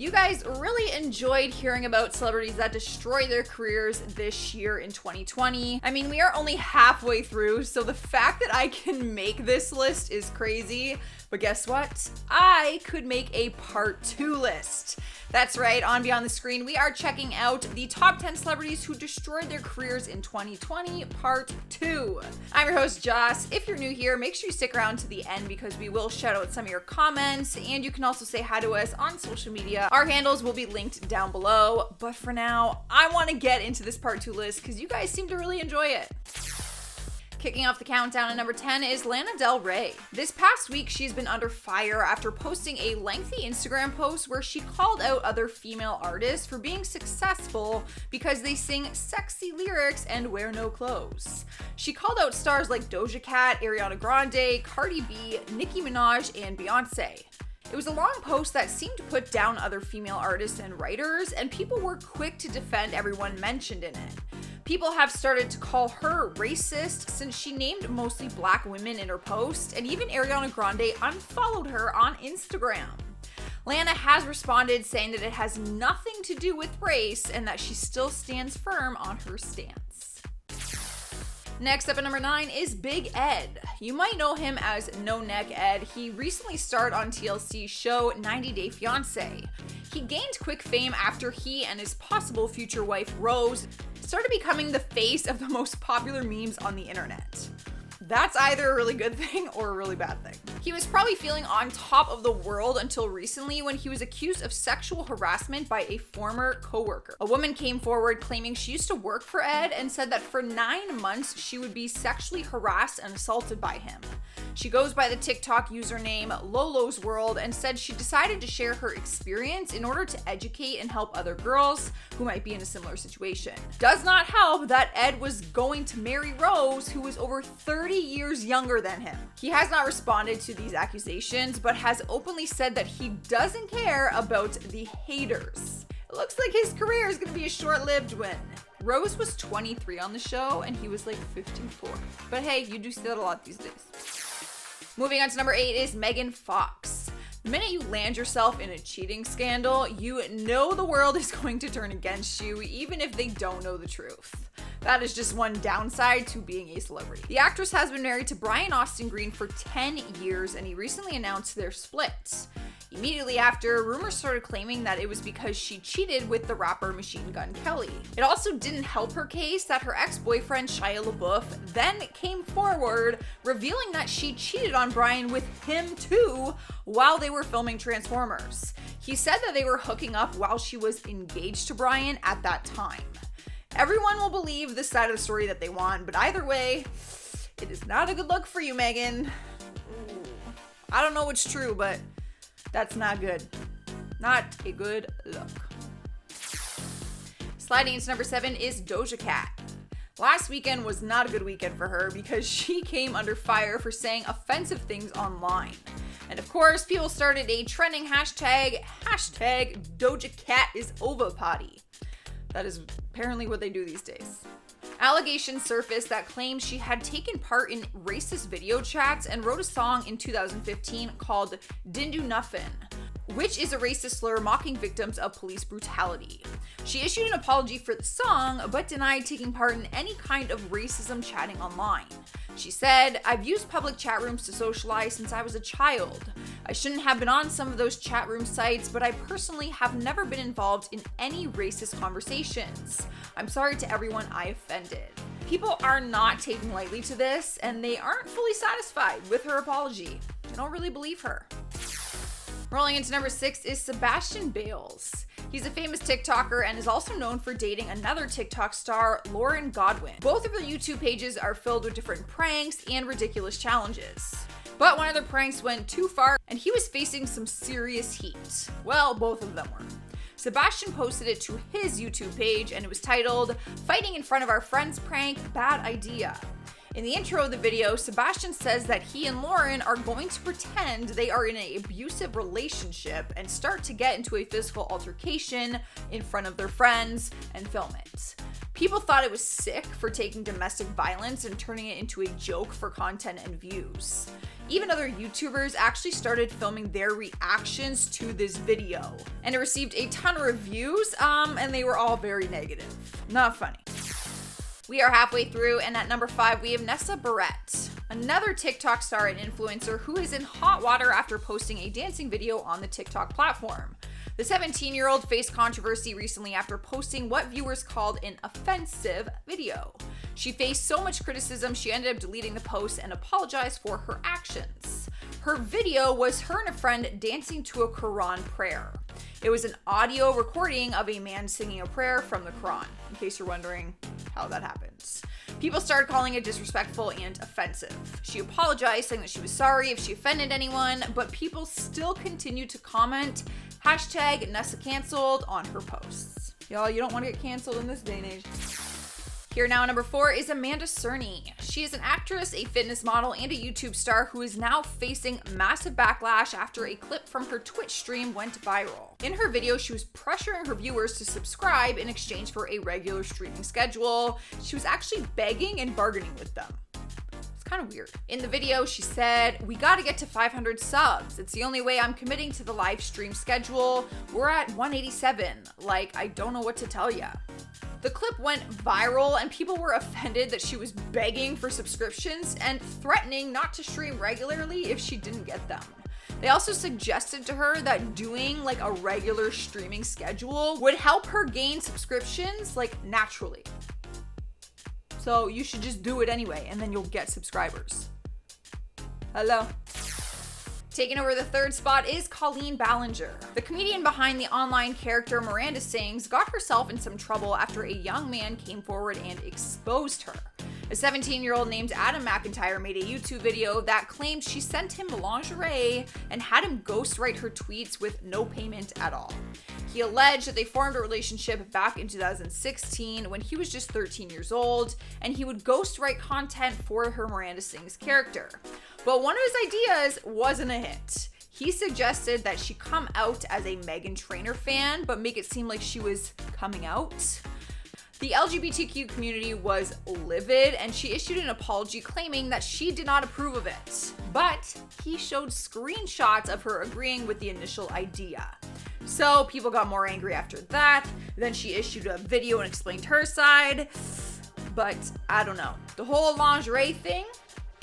You guys really enjoyed hearing about celebrities that destroy their careers this year in 2020. I mean, we are only halfway through, so the fact that I can make this list is crazy. But guess what? I could make a part 2 list. That's right, on Beyond the Screen, we are checking out the top 10 celebrities who destroyed their careers in 2020, part 2. I'm your host, Joss. If you're new here, make sure you stick around to the end because we will shout out some of your comments, and you can also say hi to us on social media. Our handles will be linked down below, but for now, I want to get into this part 2 list because you guys seem to really enjoy it. Kicking off the countdown at number 10 is Lana Del Rey. This past week, she's been under fire after posting a lengthy Instagram post where she called out other female artists for being successful because they sing sexy lyrics and wear no clothes. She called out stars like Doja Cat, Ariana Grande, Cardi B, Nicki Minaj, and Beyonce. It was a long post that seemed to put down other female artists and writers, and people were quick to defend everyone mentioned in it. People have started to call her racist since she named mostly black women in her post, and even Ariana Grande unfollowed her on Instagram. Lana has responded saying that it has nothing to do with race and that she still stands firm on her stance. Next up at number 9 is Big Ed. You might know him as No Neck Ed. He recently starred on TLC's show 90 Day Fiancé. He gained quick fame after he and his possible future wife, Rose, started becoming the face of the most popular memes on the internet. That's either a really good thing or a really bad thing. He was probably feeling on top of the world until recently when he was accused of sexual harassment by a former coworker. A woman came forward claiming she used to work for Ed and said that for 9 months she would be sexually harassed and assaulted by him. She goes by the TikTok username Lolo's World and said she decided to share her experience in order to educate and help other girls who might be in a similar situation. Does not help that Ed was going to marry Rose, who was over 30 years younger than him. He has not responded to these accusations, but has openly said that he doesn't care about the haters. It looks like his career is going to be a short-lived one. Rose was 23 on the show, and he was like 54. But hey, you do see that a lot these days. Moving on to number 8 is Megan Fox. The minute you land yourself in a cheating scandal, you know the world is going to turn against you, even if they don't know the truth. That is just one downside to being a celebrity. The actress has been married to Brian Austin Green for 10 years, and he recently announced their split. Immediately after, rumors started claiming that it was because she cheated with the rapper Machine Gun Kelly. It also didn't help her case that her ex-boyfriend Shia LaBeouf then came forward, revealing that she cheated on Brian with him too while they were filming Transformers. He said that they were hooking up while she was engaged to Brian at that time. Everyone will believe this side of the story that they want, but either way, it is not a good look for you, Megan. I don't know what's true, but that's not good. Not a good look. Sliding into number 7 is Doja Cat. Last weekend was not a good weekend for her because she came under fire for saying offensive things online. And of course, people started a trending hashtag Doja Cat is over potty. That is apparently what they do these days. Allegations surfaced that claimed she had taken part in racist video chats and wrote a song in 2015 called Didn't Do Nuffin', which is a racist slur mocking victims of police brutality. She issued an apology for the song, but denied taking part in any kind of racism chatting online. She said, "I've used public chat rooms to socialize since I was a child. I shouldn't have been on some of those chat room sites, but I personally have never been involved in any racist conversations. I'm sorry to everyone I offended." People are not taking lightly to this, and they aren't fully satisfied with her apology. They don't really believe her. Rolling into number 6 is Sebastian Bales. He's a famous TikToker and is also known for dating another TikTok star, Lauren Godwin. Both of their YouTube pages are filled with different pranks and ridiculous challenges. But one of their pranks went too far and he was facing some serious heat. Well, both of them were. Sebastian posted it to his YouTube page and it was titled, "Fighting in front of our friends prank, bad idea." In the intro of the video, Sebastian says that he and Lauren are going to pretend they are in an abusive relationship and start to get into a physical altercation in front of their friends and film it. People thought it was sick for taking domestic violence and turning it into a joke for content and views. Even other YouTubers actually started filming their reactions to this video. And it received a ton of reviews, and they were all very negative. Not funny. We are halfway through, and at number 5, we have Nessa Barret, another TikTok star and influencer who is in hot water after posting a dancing video on the TikTok platform. The 17-year-old faced controversy recently after posting what viewers called an offensive video. She faced so much criticism, she ended up deleting the post and apologized for her actions. Her video was her and a friend dancing to a Quran prayer. It was an audio recording of a man singing a prayer from the Quran, in case you're wondering how that happens. People started calling it disrespectful and offensive. She apologized, saying that she was sorry if she offended anyone, but people still continued to comment #Nessa canceled on her posts. Y'all, you don't want to get canceled in this day and age. Here now, number 4 is Amanda Cerny. She is an actress, a fitness model, and a YouTube star who is now facing massive backlash after a clip from her Twitch stream went viral. In her video, she was pressuring her viewers to subscribe in exchange for a regular streaming schedule. She was actually begging and bargaining with them. It's kind of weird. In the video, she said, "We gotta get to 500 subs. It's the only way I'm committing to the live stream schedule. We're at 187. Like, I don't know what to tell ya." The clip went viral and people were offended that she was begging for subscriptions and threatening not to stream regularly if she didn't get them. They also suggested to her that doing like a regular streaming schedule would help her gain subscriptions like naturally. So you should just do it anyway and then you'll get subscribers. Hello. Taking over the 3rd spot is Colleen Ballinger. The comedian behind the online character Miranda Sings got herself in some trouble after a young man came forward and exposed her. A 17-year-old named Adam McIntyre made a YouTube video that claimed she sent him lingerie and had him ghostwrite her tweets with no payment at all. He alleged that they formed a relationship back in 2016 when he was just 13 years old, and he would ghostwrite content for her Miranda Sings character. But one of his ideas wasn't a hit. He suggested that she come out as a Meghan Trainor fan, but make it seem like she was coming out. The LGBTQ community was livid, and she issued an apology claiming that she did not approve of it. But he showed screenshots of her agreeing with the initial idea. So people got more angry after that. Then she issued a video and explained her side. But I don't know. The whole lingerie thing,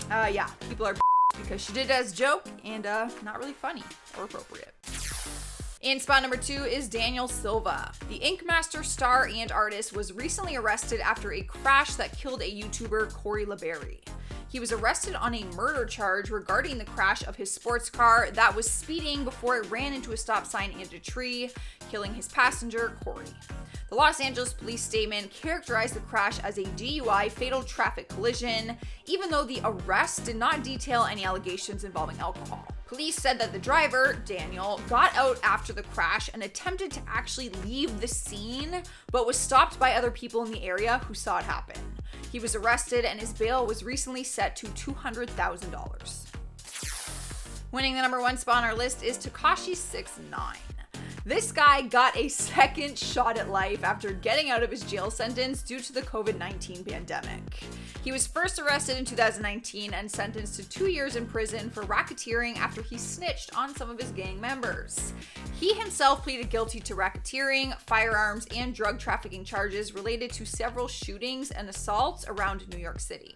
yeah, people are because she did it as a joke and not really funny or appropriate. In spot number 2 is Daniel Silva. The Ink Master star and artist was recently arrested after a crash that killed a YouTuber, Corey LeBerry. He was arrested on a murder charge regarding the crash of his sports car that was speeding before it ran into a stop sign and a tree, killing his passenger, Corey. The Los Angeles police statement characterized the crash as a DUI fatal traffic collision, even though the arrest did not detail any allegations involving alcohol. Police said that the driver, Daniel, got out after the crash and attempted to actually leave the scene, but was stopped by other people in the area who saw it happen. He was arrested and his bail was recently set to $200,000. Winning the number 1 spot on our list is Takashi 6ix9ine. This guy got a second shot at life after getting out of his jail sentence due to the COVID-19 pandemic. He was first arrested in 2019 and sentenced to 2 years in prison for racketeering after he snitched on some of his gang members. He himself pleaded guilty to racketeering, firearms, and drug trafficking charges related to several shootings and assaults around New York City.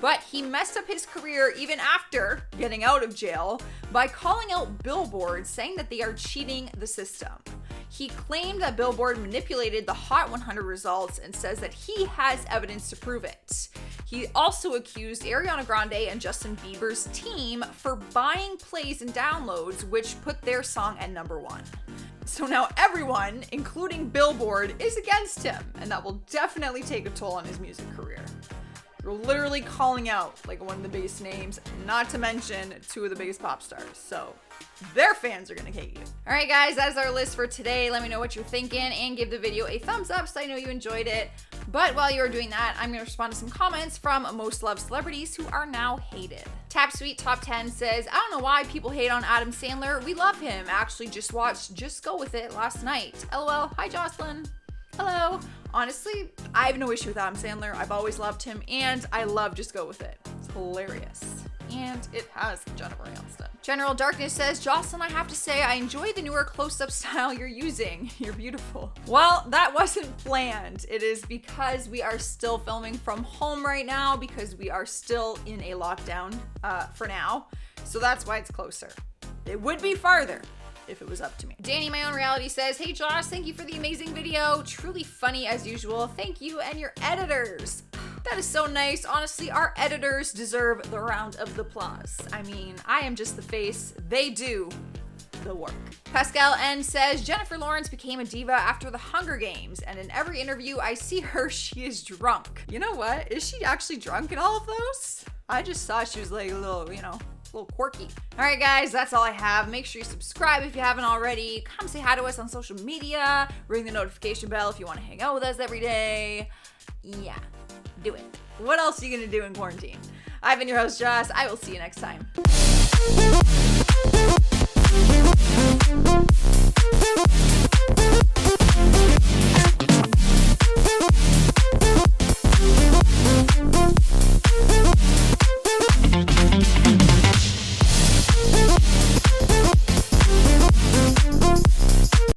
But he messed up his career even after getting out of jail by calling out Billboard, saying that they are cheating the system. He claimed that Billboard manipulated the Hot 100 results and says that he has evidence to prove it. He also accused Ariana Grande and Justin Bieber's team for buying plays and downloads, which put their song at number 1. So now everyone, including Billboard, is against him, and that will definitely take a toll on his music career. You're literally calling out like one of the biggest names, not to mention 2 of the biggest pop stars. So their fans are gonna hate you. All right, guys, that is our list for today. Let me know what you're thinking and give the video a thumbs up so I know you enjoyed it. But while you're doing that, I'm gonna respond to some comments from most loved celebrities who are now hated. Tap Sweet Top 10 says, I don't know why people hate on Adam Sandler. We love him. Actually just watched Just Go With It last night. LOL. Hi, Jocelyn. Hello. Honestly, I have no issue with Adam Sandler. I've always loved him, and I love Just Go With It. It's hilarious. and it has Jennifer Aniston. General Darkness says, Jocelyn, I have to say, I enjoy the newer close-up style you're using. You're beautiful. Well, that wasn't planned. It is because we are still filming from home right now because we are still in a lockdown for now. So that's why it's closer. It would be farther if it was up to me. Danny, my own reality says, hey Josh, thank you for the amazing video. Truly funny as usual. Thank you and your editors. That is so nice. Honestly, our editors deserve the round of applause. I mean, I am just the face. They do the work. Pascal N says, Jennifer Lawrence became a diva after the Hunger Games, and in every interview I see her, she is drunk. You know what? Is she actually drunk in all of those? I just thought she was like a little, you know, a little quirky. All right, guys, that's all I have. Make sure you subscribe if you haven't already. Come say hi to us on social media. Ring the notification bell if you want to hang out with us every day. Yeah, do it. What else are you gonna do in quarantine? I've been your host, Joss. I will see you next time.